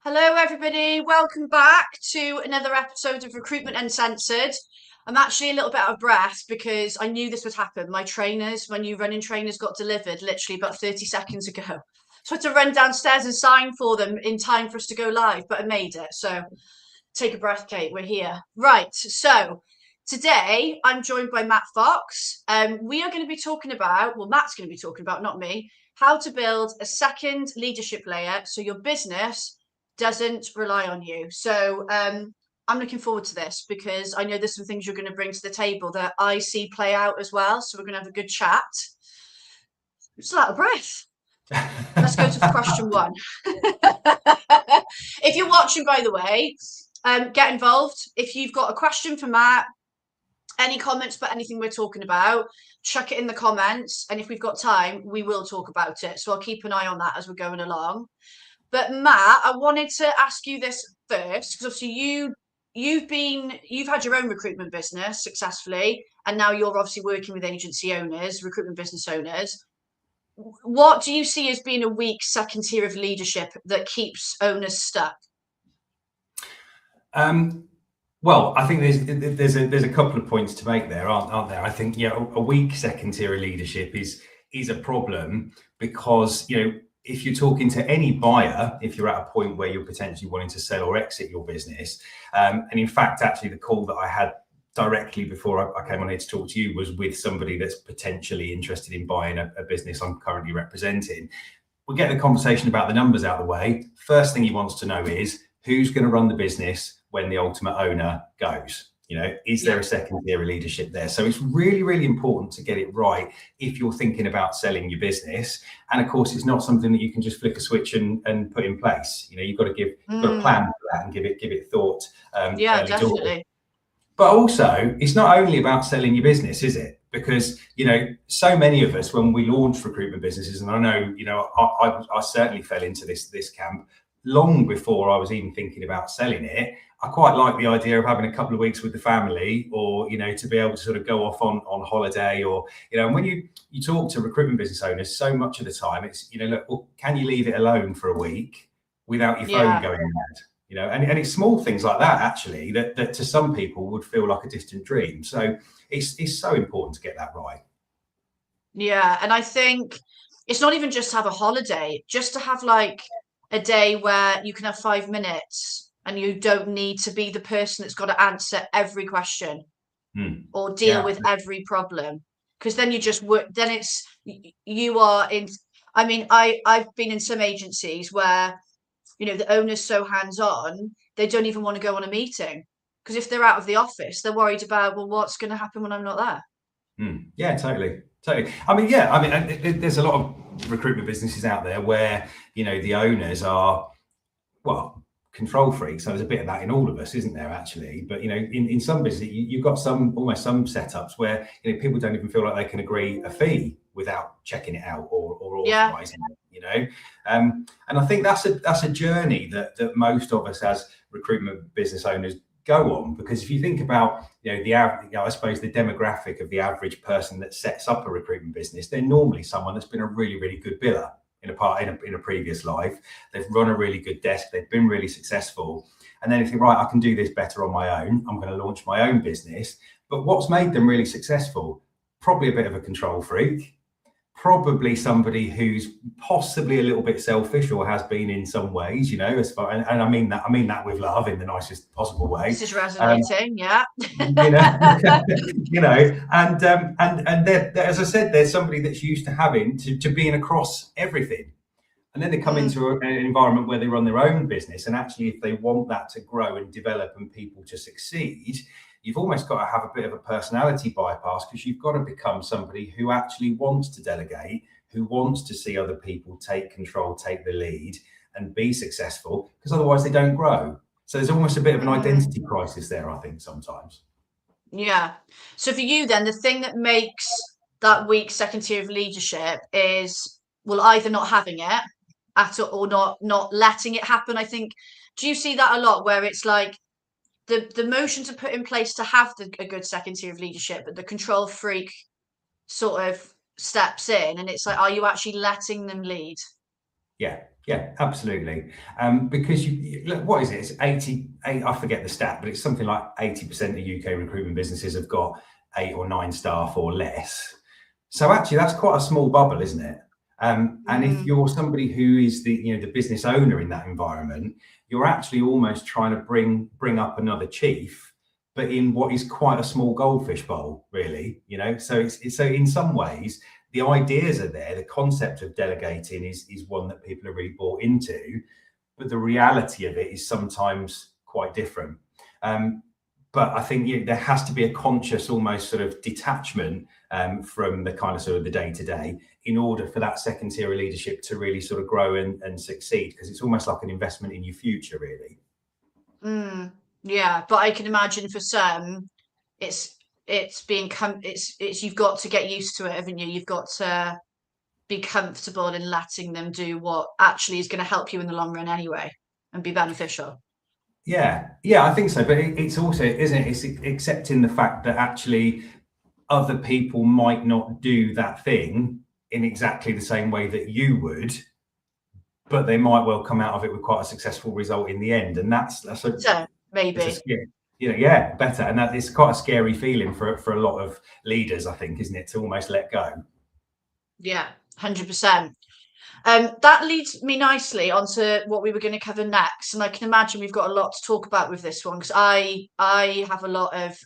Hello, everybody. Welcome back to another episode of Recruitment Uncensored. I'm actually a little bit out of breath because I knew this would happen. My trainers, my new running trainers, got delivered literally about 30 seconds ago. So I had to run downstairs and sign for them in time for us to go live, but I made it. So take a breath, Kate. We're here. Right. So today I'm joined by Matt Fox. We are going to be talking about, well, Matt's going to be talking about, not me, how to build a second leadership layer so your business doesn't rely on you. So I'm looking forward to this because I know there's some things you're going to bring to the table that I see play out as well. So we're going to have a good chat. Just out of breath. Let's go to question one. If you're watching, by the way, get involved. If you've got a question for Matt, any comments about anything we're talking about, chuck it in the comments. And if we've got time, we will talk about it. So I'll keep an eye on that as we're going along. But Matt, I wanted to ask you this first, because obviously you've had your own recruitment business successfully, and now you're obviously working with agency owners, recruitment business owners. What do you see as being a weak second tier of leadership that keeps owners stuck? Well, I think there's a couple of points to make there, aren't there? I think a weak second tier of leadership is a problem because if you're talking to any buyer, if you're at a point where you're potentially wanting to sell or exit your business, and in fact, actually, the call that I had directly before I came on here to talk to you was with somebody that's potentially interested in buying a business I'm currently representing. We'll get the conversation about the numbers out of the way. First thing he wants to know is who's going to run the business when the ultimate owner goes. Is there a second tier of leadership there? So it's really, really important to get it right if you're thinking about selling your business. And of course, it's not something that you can just flick a switch and put in place. You've got to plan for that and give it thought. Yeah, definitely. But also, it's not only about selling your business, is it? Because so many of us, when we launched recruitment businesses, and I know, I certainly fell into this camp long before I was even thinking about selling it. I quite like the idea of having a couple of weeks with the family, or to be able to sort of go off on holiday, or and when you talk to recruitment business owners, so much of the time it's look, well, can you leave it alone for a week without your phone going mad? And it's small things like that actually that to some people would feel like a distant dream. So it's so important to get that right. Yeah, and I think it's not even just to have a holiday, just to have like a day where you can have 5 minutes and you don't need to be the person that's got to answer every question or deal with every problem. Because then you just work, then you are in. I mean, I've been in some agencies where, the owner's so hands-on, they don't even want to go on a meeting. Because if they're out of the office, they're worried about, well, what's going to happen when I'm not there? Yeah, totally. There's a lot of recruitment businesses out there where the owners are, well, control freaks. So there's a bit of that in all of us, isn't there, actually? But in some business, you've got some setups where people don't even feel like they can agree a fee without checking it out or authorizing it. And I think that's a journey that most of us as recruitment business owners go on, because if you think about I suppose the demographic of the average person that sets up a recruitment business, they're normally someone that's been a really, really good biller in a previous life. They've run a really good desk, they've been really successful, and then if you think, right, I can do this better on my own, I'm going to launch my own business. But what's made them really successful? Probably a bit of a control freak, probably somebody who's possibly a little bit selfish or has been in some ways, as far, and I mean that with love in the nicest possible way. This is resonating, yeah. And as I said, there's somebody that's used to having to being across everything. And then they come into an environment where they run their own business. And actually, if they want that to grow and develop and people to succeed, you've almost got to have a bit of a personality bypass, because you've got to become somebody who actually wants to delegate, who wants to see other people take control, take the lead and be successful, because otherwise they don't grow. So there's almost a bit of an identity crisis there, I think, sometimes. Yeah. So for you then, the thing that makes that weak second tier of leadership is, well, either not having it at all or not letting it happen. I think, do you see that a lot where it's like the motions are put in place to have a good second tier of leadership, but the control freak sort of steps in and it's like, are you actually letting them lead? Yeah, Yeah, absolutely. Because look, what is it? It's 88, I forget the stat, but it's something like 80% of UK recruitment businesses have got 8 or 9 staff or less. So actually, that's quite a small bubble, isn't it? And if Mm, you're somebody who is the business owner in that environment, you're actually almost trying to bring up another chief, but in what is quite a small goldfish bowl, really. So it's so in some ways the ideas are there. The concept of delegating is one that people are really bought into, but the reality of it is sometimes quite different. Um, but I think there has to be a conscious, almost sort of detachment from the kind of sort of the day to day in order for that second tier of leadership to really sort of grow and succeed, because it's almost like an investment in your future, really. mm, yeah, but I can imagine for some, it's it's you've got to get used to it, haven't you? You've got to be comfortable in letting them do what actually is going to help you in the long run anyway and be beneficial. Yeah, I think so. But it's also, isn't it? It's accepting the fact that actually other people might not do that thing in exactly the same way that you would, but they might well come out of it with quite a successful result in the end. And that's a So it's a maybe, scary, yeah, better. And that is quite a scary feeling for a lot of leaders, I think, isn't it, to almost let go. yeah, 100%. That leads me nicely onto what we were going to cover next, and I can imagine we've got a lot to talk about with this one because I have a lot of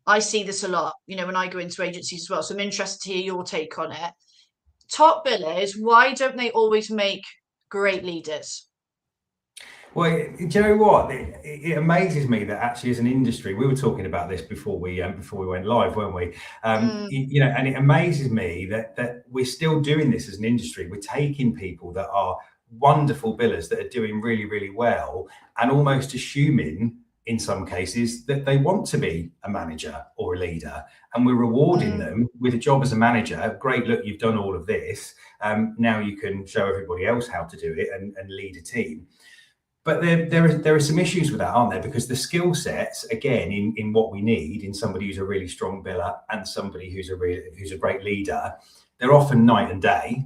I see this a lot, when I go into agencies as well. So I'm interested to hear your take on it. Top billers, why don't they always make great leaders? Well, do you know what? It amazes me that actually, as an industry, we were talking about this before we went live, weren't we? Mm, And it amazes me that we're still doing this as an industry. We're taking people that are wonderful billers that are doing really, really well, and almost assuming, in some cases, that they want to be a manager or a leader, and we're rewarding mm, them with a job as a manager. Great, look, you've done all of this. Now you can show everybody else how to do it and lead a team. But there are some issues with that, aren't there? Because the skill sets, again, in what we need in somebody who's a really strong biller and somebody who's a great leader, they're often night and day,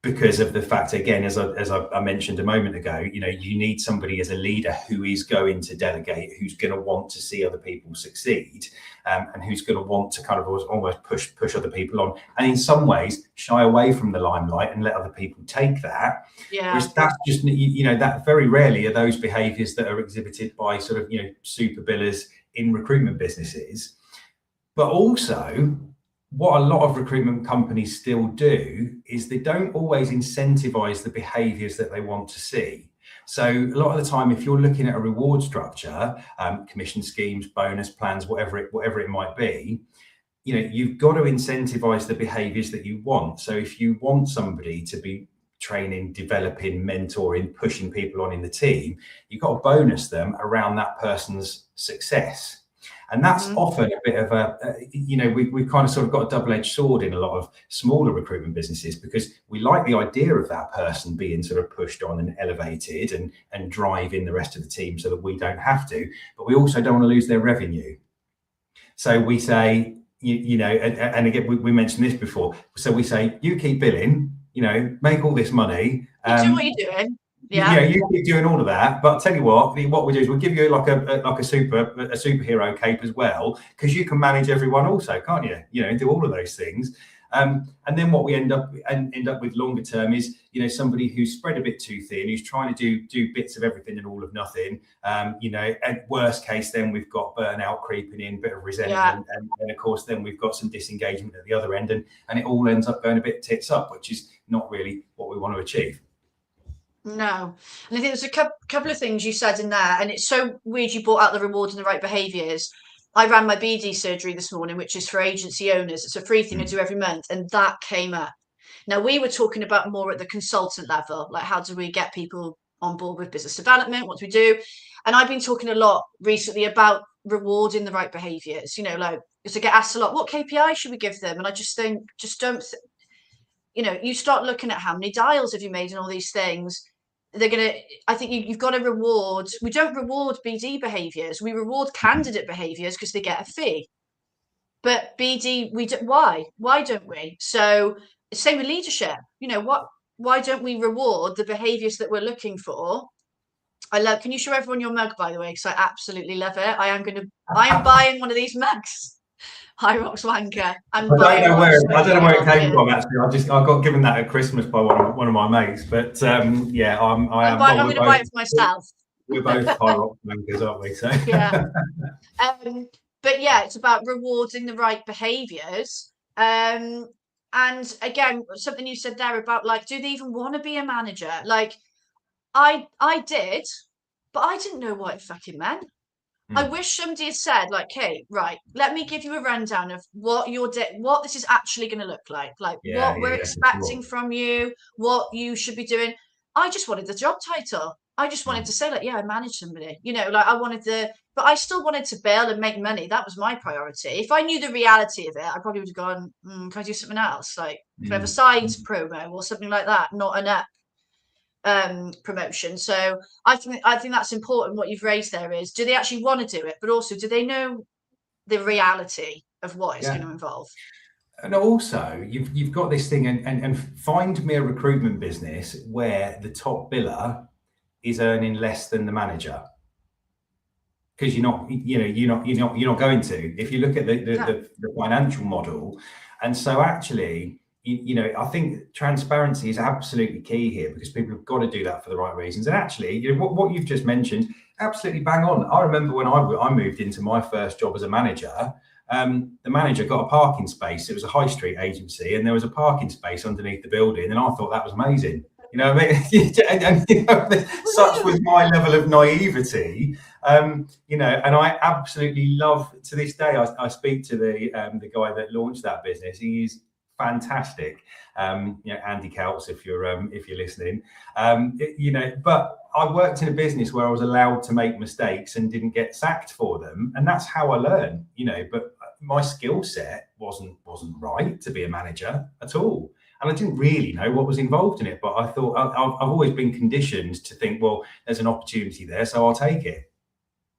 because of the fact, again, as I mentioned a moment ago, you need somebody as a leader who is going to delegate, who's going to want to see other people succeed, and who's going to want to kind of almost push other people on, and in some ways shy away from the limelight and let other people take that. yeah. Whereas that's just, that very rarely are those behaviours that are exhibited by sort of super billers in recruitment businesses. But also, what a lot of recruitment companies still do is they don't always incentivize the behaviors that they want to see. So a lot of the time, if you're looking at a reward structure, commission schemes, bonus plans, whatever it might be, you've got to incentivize the behaviors that you want. So if you want somebody to be training, developing, mentoring, pushing people on in the team, you've got to bonus them around that person's success. And that's Hmm. often a bit of we've kind of sort of got a double-edged sword in a lot of smaller recruitment businesses, because we like the idea of that person being sort of pushed on and elevated and driving the rest of the team so that we don't have to, but we also don't want to lose their revenue. So we say, and again, we mentioned this before. So we say, you keep billing, make all this money. You do what you're doing. Yeah. You keep doing all of that. But I'll tell you what we do is we'll give you like a superhero cape as well, because you can manage everyone also, can't you? Do all of those things. And then what we end up with longer term is, somebody who's spread a bit too thin, who's trying to do bits of everything and all of nothing. At worst case, then we've got burnout creeping in, bit of Yeah. resentment, and of course, then we've got some disengagement at the other end, and it all ends up going a bit tits up, which is not really what we want to achieve. No. And I think there's a couple of things you said in there, and it's so weird you brought out the reward and the right behaviours. I ran my BD surgery this morning, which is for agency owners. It's a free thing I Mm. do every month, and that came up. Now, we were talking about more at the consultant level, like how do we get people on board with business development? What do we do? And I've been talking a lot recently about rewarding the right behaviours, like, because I get asked a lot, what KPI should we give them? And I just think, just don't, you start looking at how many dials have you made and all these things. I think you've got to reward. We don't reward BD behaviours. We reward candidate behaviours because they get a fee. But BD, we do, why? Why don't we? So same with leadership. What? why don't we reward the behaviors that we're looking for? Can you show everyone your mug, by the way? Because I absolutely love it. I am buying one of these mugs. High Rocks Wanker. I don't know where it came from. Actually, I got given that at Christmas by one of my mates. But yeah, I'm going to buy it for myself. We're both High Rock Wankers, aren't we? So yeah. But yeah, it's about rewarding the right behaviours. And again, something you said there about like, do they even want to be a manager? Like, I did, but I didn't know what it fucking meant. I wish somebody had said, like, "Hey, right, let me give you a rundown of what what this is actually going to look like what we're expecting from you, what you should be doing." I just wanted the job title. I just wanted to say, like, yeah, I manage somebody, like I wanted but I still wanted to bail and make money. That was my priority. If I knew the reality of it, I probably would have gone, can I do something else? Like, can I have a sides promo or something like that, not an up promotion. So I think that's important. What you've raised there is, do they actually want to do it, but also do they know the reality of what it's going to involve? And also you've got this thing, and find me a recruitment business where the top biller is earning less than the manager, because you're not going to, if you look at the financial model. And so actually, I think transparency is absolutely key here, because people have got to do that for the right reasons. And actually, what you've just mentioned, absolutely bang on. I remember when I moved into my first job as a manager, the manager got a parking space. It was a high street agency, and there was a parking space underneath the building, and I thought that was amazing. What I mean? and such was my level of naivety. And I absolutely love, to this day, I speak to the guy that launched that business. He's fantastic. Andy Couts, if you're listening. But I worked in a business where I was allowed to make mistakes and didn't get sacked for them, and that's how I learn. But my skill set wasn't right to be a manager at all, and I didn't really know what was involved in it. But I thought I've always been conditioned to think, well, there's an opportunity there, so I'll take it.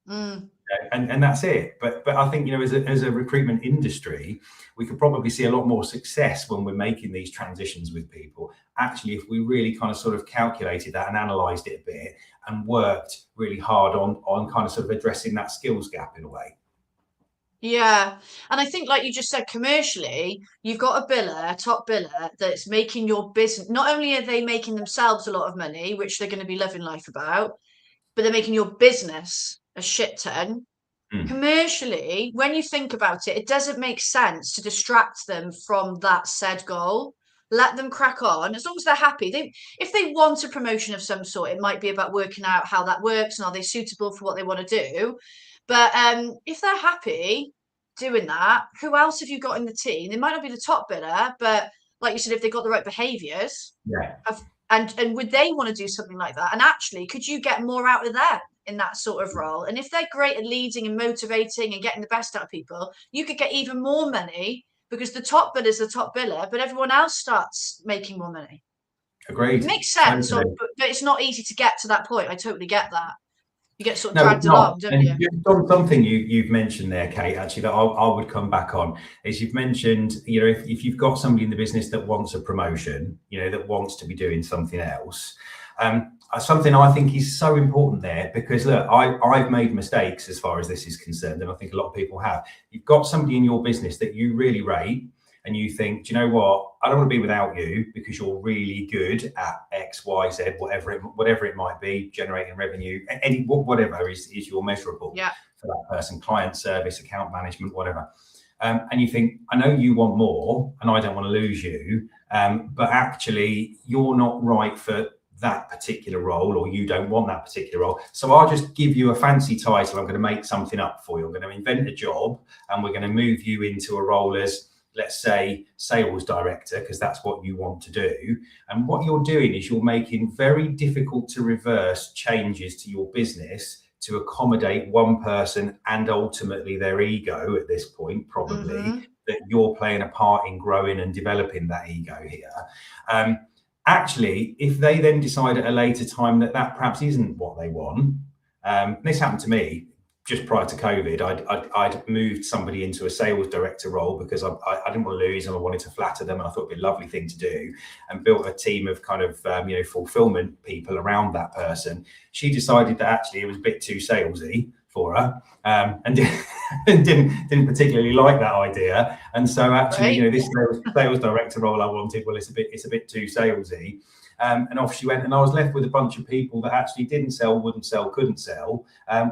And that's it. But I think, as a recruitment industry, we could probably see a lot more success when we're making these transitions with people. Actually, if we really kind of sort of calculated that and analysed it a bit and worked really hard on kind of sort of addressing that skills gap in a way. Yeah. And I think, like you just said, commercially, you've got a top biller that's making your business. Not only are they making themselves a lot of money, which they're going to be loving life about, but they're making your business a shit ton. Commercially, when you think about it, it doesn't make sense to distract them from that said goal. Let them crack on, as long as they're happy. If they want a promotion of some sort, it might be about working out how that works and are they suitable for what they want to do. But if they're happy doing that, who else have you got in the team? They might not be the top bidder, but like you said, if they've got the right behaviours, and would they want to do something like that? And actually, could you get more out of them in that sort of role? And if they're great at leading and motivating and getting the best out of people, you could get even more money, because the top biller is the top biller, but everyone else starts making more money. Agreed. It makes sense, but it's not easy to get to that point. I totally get that. You get sort of dragged along, don't you? Something you've mentioned there, Kate, actually, that I would come back on, is you've mentioned, if you've got somebody in the business that wants a promotion, that wants to be doing something else, something I think is so important there, because look, I've made mistakes as far as this is concerned, and I think a lot of people have. You've got somebody in your business that you really rate, and you think, do you know what? I don't want to be without you because you're really good at X, Y, Z, whatever it might be, generating revenue, whatever is your measurable for that person, client service, account management, whatever. And you think, I know you want more, and I don't want to lose you, but actually you're not right for that particular role, or you don't want that particular role. So I'll just give you a fancy title. I'm going to make something up for you. I'm going to invent a job, and we're going to move you into a role as, let's say, sales director, because that's what you want to do. And what you're doing is you're making very difficult to reverse changes to your business to accommodate one person and ultimately their ego at this point, probably, that you're playing a part in growing and developing that ego here. Actually, if they then decide at a later time that perhaps isn't what they want, this happened to me just prior to COVID, I'd moved somebody into a sales director role because I didn't want to lose them. I wanted to flatter them, and I thought it'd be a lovely thing to do, and built a team of kind of fulfillment people around that person. She decided that actually it was a bit too salesy for her, and didn't particularly like that idea. And so actually, Right. this sales director role I wanted, well, it's a bit too salesy. And off she went, and I was left with a bunch of people that actually didn't sell, wouldn't sell, couldn't sell,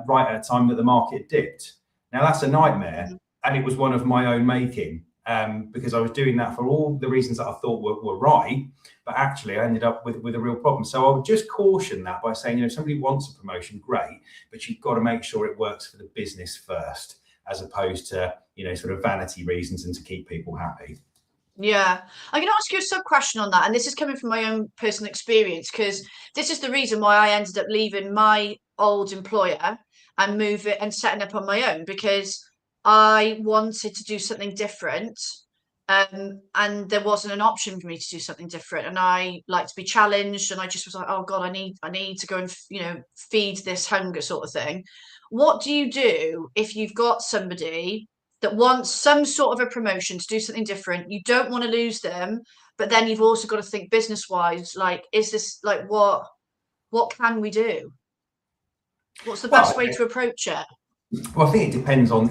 right at a time that the market dipped. Now that's a nightmare, and it was one of my own making, because I was doing that for all the reasons that I thought were right, but actually I ended up with a real problem. So I would just caution that by saying, if somebody wants a promotion, great, but you've got to make sure it works for the business first, as opposed to sort of vanity reasons and to keep people happy. Yeah, I'm going to ask you a sub question on that, and this is coming from my own personal experience, because this is the reason why I ended up leaving my old employer and moving and setting up on my own, because I wanted to do something different, and there wasn't an option for me to do something different, and I like to be challenged, and I just was like, oh God, I need to go and feed this hunger sort of thing. What do you do if you've got somebody that wants some sort of a promotion to do something different? You don't want to lose them, but then you've also got to think business wise, like, is this like what can we do? What's the best way to approach it? Well, I think it depends on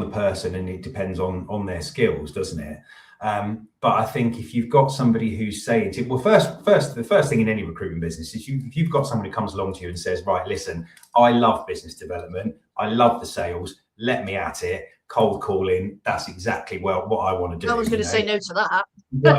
the person, and it depends on their skills, doesn't it? But I think if you've got somebody who's saying to, well, the first thing in any recruitment business is if you've got somebody who comes along to you and says, right, listen, I love business development, I love the sales, let me at it. Cold calling, that's exactly what I want to do. I was going to say no to that. You know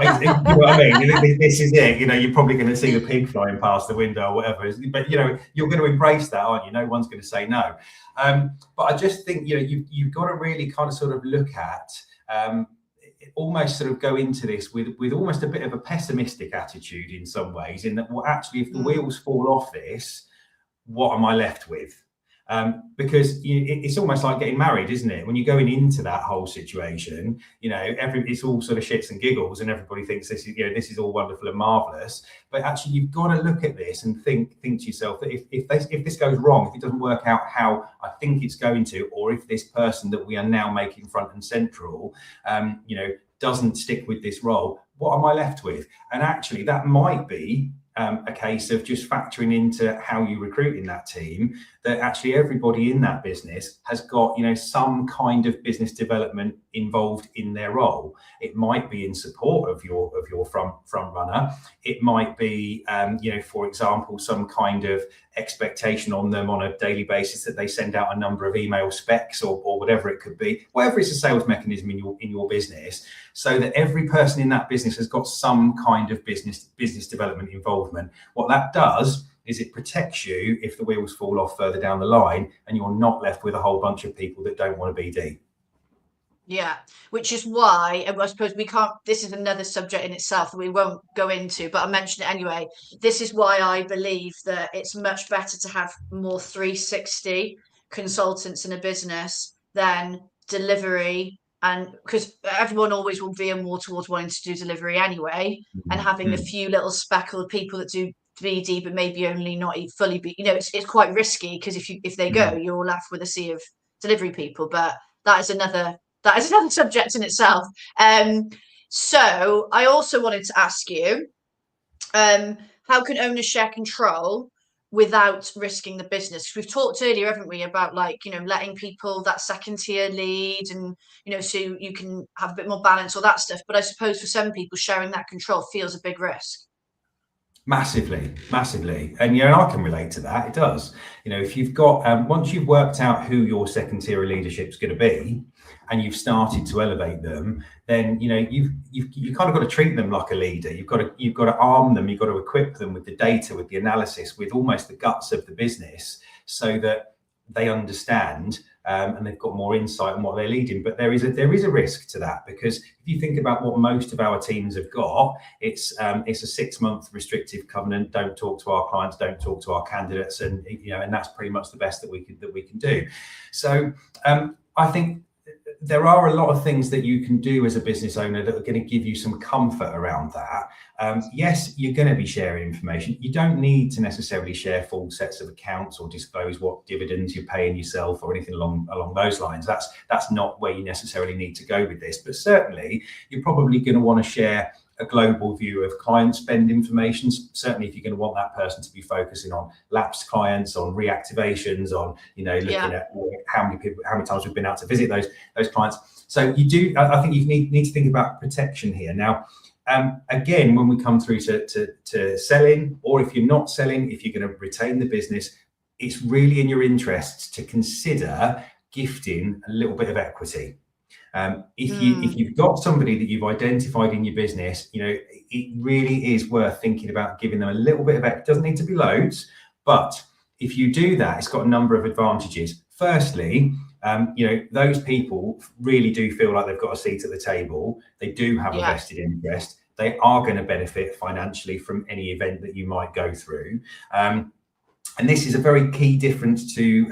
what I mean? This is it. You're probably going to see the pig flying past the window or whatever. But you're going to embrace that, aren't you? No one's going to say no. But I just think you've got to really kind of sort of look at almost sort of go into this with almost a bit of a pessimistic attitude in some ways. In that, well, actually, if the wheels fall off this, what am I left with? Because it's almost like getting married, isn't it? When you're going into that whole situation, it's all sort of shits and giggles, and everybody thinks this is all wonderful and marvelous. But actually, you've got to look at this and think to yourself that if this goes wrong, if it doesn't work out how I think it's going to, or if this person that we are now making front and central, doesn't stick with this role, what am I left with? And actually, that might be a case of just factoring into how you recruit in that team, that actually everybody in that business has got some kind of business development involved in their role. It might be in support of your front runner. It might be for example, some kind of expectation on them on a daily basis that they send out a number of email specs or whatever it could be, whatever is a sales mechanism in your business, so that every person in that business has got some kind of business development involvement. What that does is it protects you if the wheels fall off further down the line, and you're not left with a whole bunch of people that don't want to BD. Yeah, which is why I suppose we can't. This is another subject in itself that we won't go into, but I'll mention it anyway. This is why I believe that it's much better to have more 360 consultants in a business than delivery, and because everyone always will veer more towards wanting to do delivery anyway, and having the few little speckled people that do BD but maybe only not fully be, it's quite risky, because if they go, you're left with a sea of delivery people. But that is another subject in itself. So I also wanted to ask you, how can owners share control without risking the business? We've talked earlier, haven't we, about letting people that second tier lead, and so you can have a bit more balance, all that stuff. But I suppose for some people, sharing that control feels a big risk. Massively. And I can relate to that. It does. If you've got once you've worked out who your second tier of leadership is going to be, and you've started to elevate them, then you've kind of got to treat them like a leader. You've got to arm them. You've got to equip them with the data, with the analysis, with almost the guts of the business, so that they understand and they've got more insight on what they're leading. But there is a risk to that, because if you think about what most of our teams have got, it's a 6-month restrictive covenant. Don't talk to our clients, don't talk to our candidates, and that's pretty much the best that we can do. So I think there are a lot of things that you can do as a business owner that are going to give you some comfort around that. Yes, you're going to be sharing information. You don't need to necessarily share full sets of accounts or disclose what dividends you're paying yourself or anything along those lines. That's not where you necessarily need to go with this. But certainly, you're probably going to want to share a global view of client spend information. Certainly, if you're going to want that person to be focusing on lapsed clients, on reactivations, on looking at how many times we've been out to visit those clients. So you do. I think you need to think about protection here. Now, again, when we come through to selling, or if you're not selling, if you're going to retain the business, it's really in your interests to consider gifting a little bit of equity. If you've got somebody that you've identified in your business, it really is worth thinking about giving them a little bit of it. It doesn't need to be loads, but if you do that, it's got a number of advantages. Firstly, those people really do feel like they've got a seat at the table. They do have a vested interest. They are going to benefit financially from any event that you might go through. And this is a very key difference to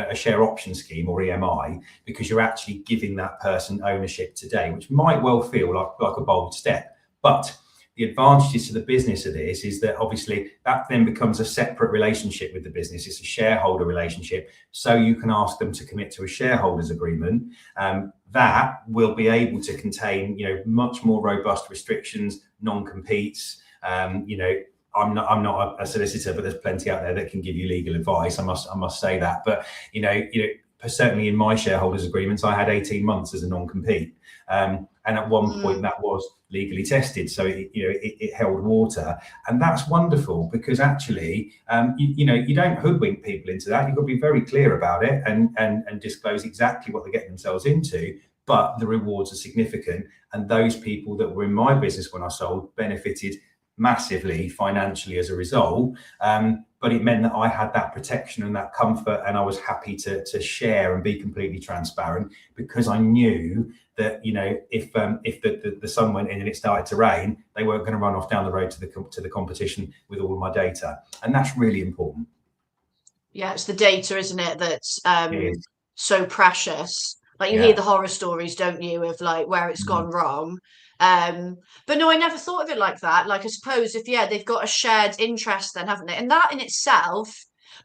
a share option scheme or EMI, because you're actually giving that person ownership today, which might well feel like a bold step. But the advantages to the business of this is that obviously that then becomes a separate relationship with the business. It's a shareholder relationship. So you can ask them to commit to a shareholders agreement that will be able to contain, much more robust restrictions, non-competes, I'm not a solicitor, but there's plenty out there that can give you legal advice. I must say that. But certainly in my shareholders agreements, I had 18 months as a non-compete, and at one point that was legally tested, so it held water, and that's wonderful because actually, you don't hoodwink people into that. You've got to be very clear about it and disclose exactly what they're getting themselves into. But the rewards are significant, and those people that were in my business when I sold benefited massively financially as a result, but it meant that I had that protection and that comfort, and I was happy to share and be completely transparent, because I knew that if the sun went in and it started to rain, they weren't going to run off down the road to the competition with all of my data, and that's really important. Yeah, it's the data, isn't it, that's so precious. Like, you hear the horror stories, don't you, of like where it's gone wrong. But no, I never thought of it like that. Like, I suppose if they've got a shared interest then, haven't they? And that in itself,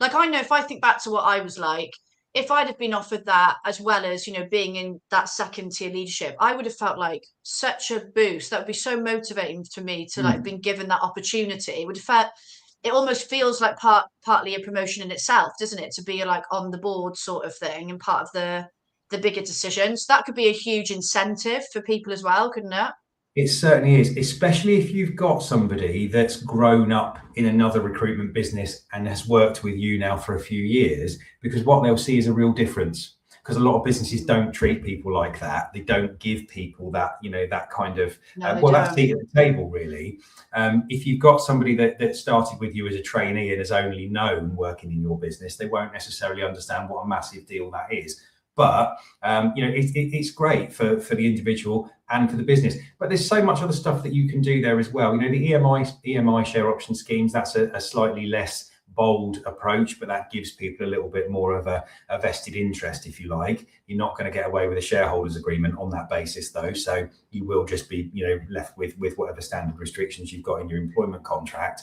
like, I know if I think back to what I was like, if I'd have been offered that as well as, being in that second tier leadership, I would have felt like such a boost. That would be so motivating for me to like been given that opportunity. It would have felt, it almost feels like partly a promotion in itself, doesn't it? To be like on the board sort of thing and part of the bigger decisions. That could be a huge incentive for people as well, couldn't it? It certainly is, especially if you've got somebody that's grown up in another recruitment business and has worked with you now for a few years, because what they'll see is a real difference. Because a lot of businesses don't treat people like that. They don't give people that, that kind of, that seat at the table, really. If you've got somebody that started with you as a trainee and has only known working in your business, they won't necessarily understand what a massive deal that is. But it's great for the individual and for the business. But there's so much other stuff that you can do there as well. The EMI share option schemes, that's a slightly less bold approach, but that gives people a little bit more of a vested interest, if you like. You're not going to get away with a shareholders agreement on that basis, though. So you will just be left with whatever standard restrictions you've got in your employment contract.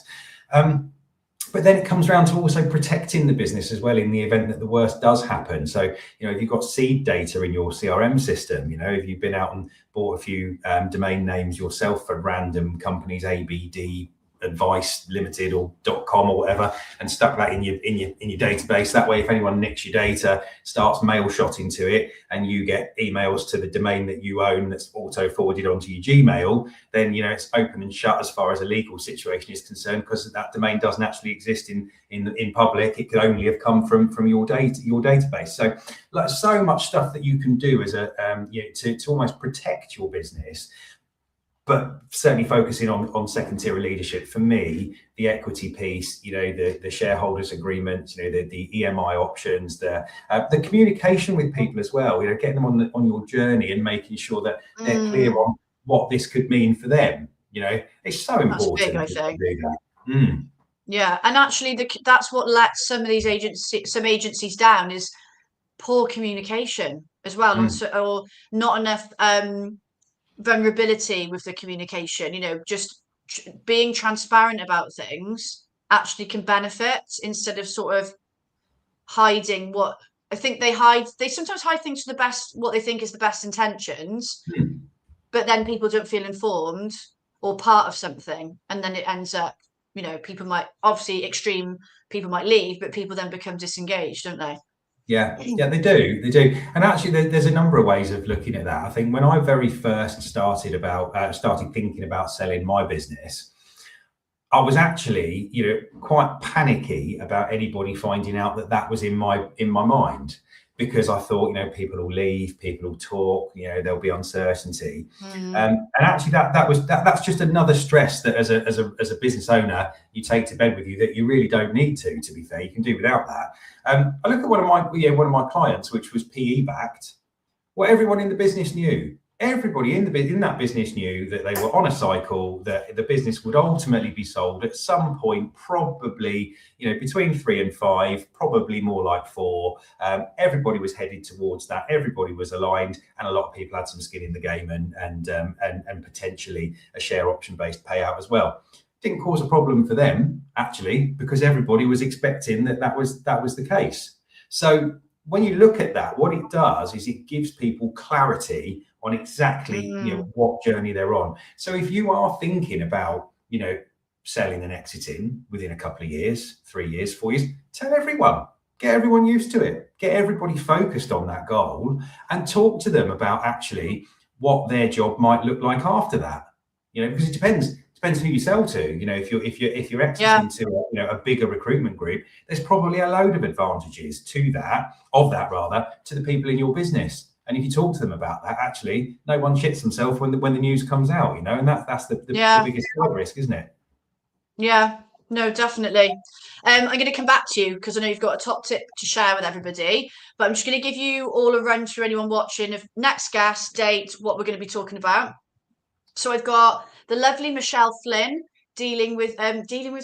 But then it comes around to also protecting the business as well in the event that the worst does happen. So, if you've got seed data in your CRM system, if you've been out and bought a few domain names yourself for random companies, ABD Advice Limited or .com or whatever, and stuck that in your database. That way, if anyone nicks your data, starts mail shotting to it, and you get emails to the domain that you own that's auto forwarded onto your Gmail, then it's open and shut as far as a legal situation is concerned, because that domain doesn't actually exist in public. It could only have come from your database. So, like, so much stuff that you can do as a to almost protect your business. But certainly focusing on second tier leadership, for me, the equity piece, the shareholders agreements, the EMI options, the communication with people as well, getting them on your journey and making sure that they're clear on what this could mean for them. It's so important. That's big, I think. To do that. Yeah, and actually, that's what lets some agencies down, is poor communication. as well, Mm. or not enough vulnerability with the communication. Just being transparent about things actually can benefit, instead of sort of hiding what I think they hide. They sometimes hide things to the best, what they think is the best intentions, Mm. but then people don't feel informed or part of something, and then it ends up, people might, obviously extreme people might leave, but people then become disengaged, don't they? Yeah, yeah, they do. And actually, there's a number of ways of looking at that. I think when I very first started thinking about selling my business, I was actually, quite panicky about anybody finding out that that was in my mind, because I thought, people will leave, people will talk, there'll be uncertainty, Mm. and actually that's just another stress that as a business owner you take to bed with you, that you really don't need to. To be fair, you can do without that. I look at one of my clients, which was PE backed. Well, everyone in the business knew. Everybody in that business knew that they were on a cycle, that the business would ultimately be sold at some point, probably, between 3 and 5, probably more like 4. Everybody was headed towards that. Everybody was aligned, and a lot of people had some skin in the game, and potentially a share option based payout as well. Didn't cause a problem for them, actually, because everybody was expecting that was the case. So when you look at that, what it does is it gives people clarity on exactly, Mm. what journey they're on. So if you are thinking about, selling and exiting within a couple of years, 3 years, 4 years, tell everyone, get everyone used to it, get everybody focused on that goal, and talk to them about actually what their job might look like after that. Because it depends who you sell to. If you're Yeah. exiting to a bigger recruitment group, there's probably a load of advantages of that rather, to the people in your business. And if you talk to them about that, actually, no one shits themselves when the news comes out, and that's the Yeah. biggest side risk, isn't it? Yeah. No, definitely. I'm going to come back to you because I know you've got a top tip to share with everybody, but I'm just going to give you all a run through, anyone watching, of next guest, date, what we're going to be talking about. So I've got the lovely Michelle Flynn dealing with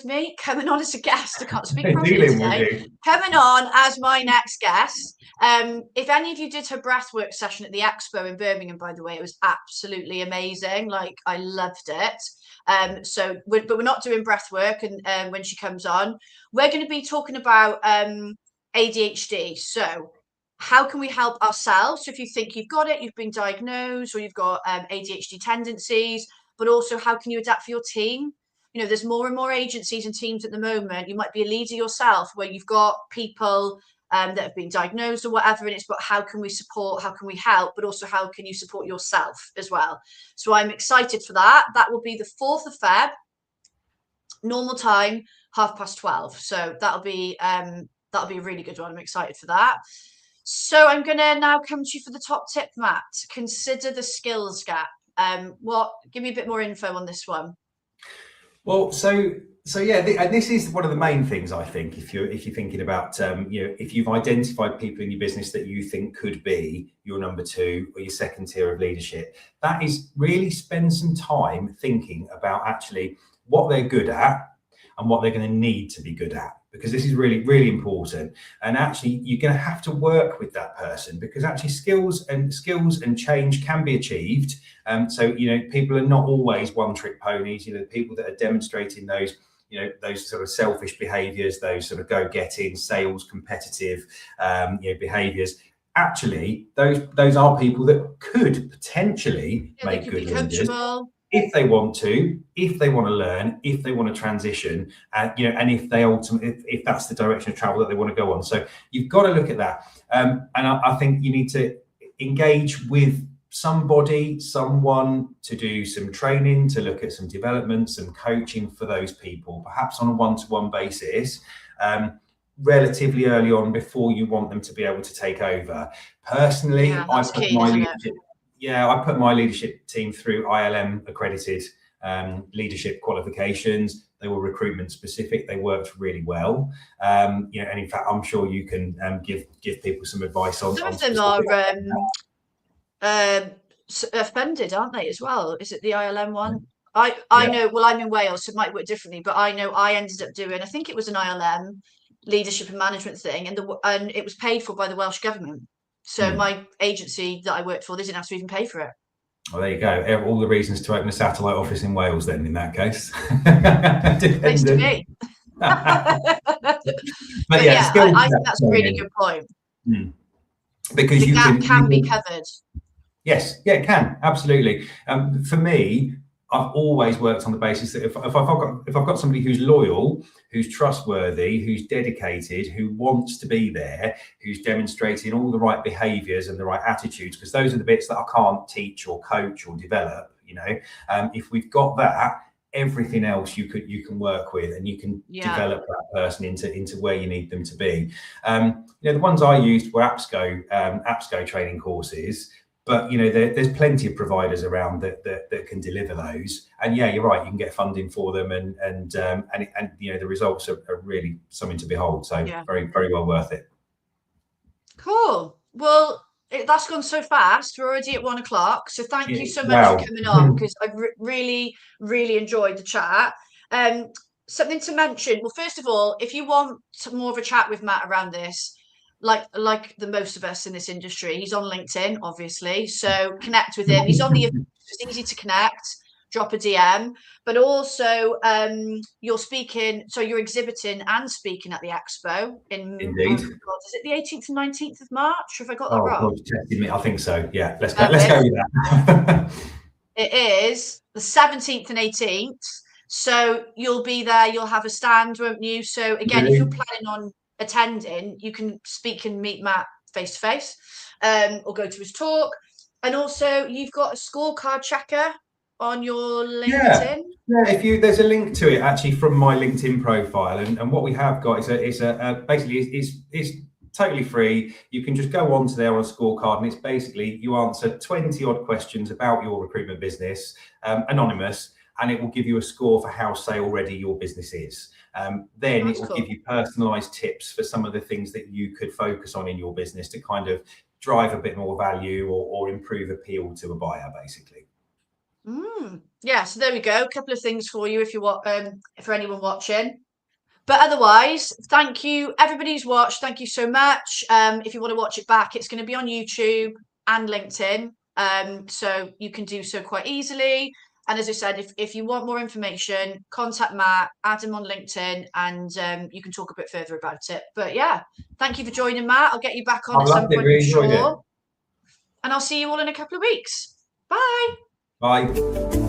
me, coming on as a guest. I can't speak properly Dealing with today. you. Coming on as my next guest. If any of you did her breathwork session at the Expo in Birmingham, by the way, it was absolutely amazing. Like, I loved it. But we're not doing breathwork, and when she comes on, we're going to be talking about ADHD. So how can we help ourselves? So if you think you've got it, you've been diagnosed, or you've got ADHD tendencies, but also how can you adapt for your team? There's more and more agencies and teams at the moment. You might be a leader yourself, where you've got people that have been diagnosed or whatever, and it's about how can we support, how can we help, but also how can you support yourself as well. So I'm excited for that. That will be the 4th of Feb, normal time, 12:30. So that'll be a really good one. I'm excited for that. So I'm going to now come to you for the top tip, Matt. Consider the skills gap. Give me a bit more info on this one. Well, so yeah, and this is one of the main things, I think, if you're thinking about, if you've identified people in your business that you think could be your number 2 or your second tier of leadership, that is really spend some time thinking about actually what they're good at and what they're going to need to be good at, because this is really, really important. And actually, you're going to have to work with that person, because actually skills and change can be achieved. So people are not always one-trick ponies. People that are demonstrating those sort of selfish behaviours, those sort of go-getting, sales, competitive, behaviours. Actually, those are people that could potentially Yeah, they make could be good leaders coachable. if they want to, if they want to learn, if they want to transition, and if they ultimately, if that's the direction of travel that they want to go on. So you've got to look at that, and I think you need to engage with someone to do some training, to look at some development, some coaching for those people, perhaps on a one-to-one basis. Relatively early on, before you want them to be able to take over. Personally, Yeah, that's key, isn't it? I put my leadership team through ILM accredited leadership qualifications. They were recruitment specific. They worked really well. And in fact, I'm sure you can give people some advice on Some of them specific. are offended, aren't they, as well? Is it the ILM one? I Yeah. know. Well, I'm in Wales, so it might work differently. But I know I ended up doing. I think it was an ILM leadership and management thing, and it was paid for by the Welsh government. So my agency that I worked for, they didn't have to even pay for it. Well, there you go. All the reasons to open a satellite office in Wales, then, in that case. Place to Dependent. be. But But yeah, yeah, skills. I think that's a really good point. Because The you gap can be can. covered. Yes, yeah, it can, absolutely. For me, I've always worked on the basis that if I've got somebody who's loyal, who's trustworthy, who's dedicated, who wants to be there, who's demonstrating all the right behaviours and the right attitudes, because those are the bits that I can't teach or coach or develop. If we've got that, everything else you can work with, and you can develop that person into where you need them to be. The ones I used were APSCO training courses. But there's plenty of providers around that can deliver those, and yeah, you're right. You can get funding for them, and the results are really something to behold. So very, very well worth it. Cool. Well, that's gone so fast. We're already at 1 o'clock. So thank you so much Wow. for coming on, because I've really, really enjoyed the chat. Something to mention. Well, first of all, if you want more of a chat with Matt around this, like the most of us in this industry, he's on LinkedIn, obviously. So connect with him. He's on the, it's easy to connect. Drop a DM, but also you're exhibiting and speaking at the expo in, Indeed. oh God, is it the 18th and 19th of March? Or have I got that Oh wrong? God, you're testing me. I think so. Yeah, let's go with that. It is the 17th and 18th. So you'll be there, you'll have a stand, won't you? So again, if you're planning on attending, you can speak and meet Matt face to face, or go to his talk. And also you've got a scorecard checker on your LinkedIn. Yeah, there's a link to it actually from my LinkedIn profile, and what we have got is basically it's totally free. You can just go onto there on a scorecard, and it's basically you answer 20 odd questions about your recruitment business, anonymous, and it will give you a score for how sale ready your business is. Then it will give you personalized tips for some of the things that you could focus on in your business to kind of drive a bit more value or improve appeal to a buyer, basically. Yeah, so there we go. A couple of things for you if you want, for anyone watching. But otherwise, thank you, everybody who's watched. Thank you so much. If you want to watch it back, it's going to be on YouTube and LinkedIn, so you can do so quite easily. And as I said, if you want more information, contact Matt, add him on LinkedIn, and you can talk a bit further about it. But yeah, thank you for joining, Matt. I'll get you back on at some point, I'm sure. And I'll see you all in a couple of weeks. Bye. Bye.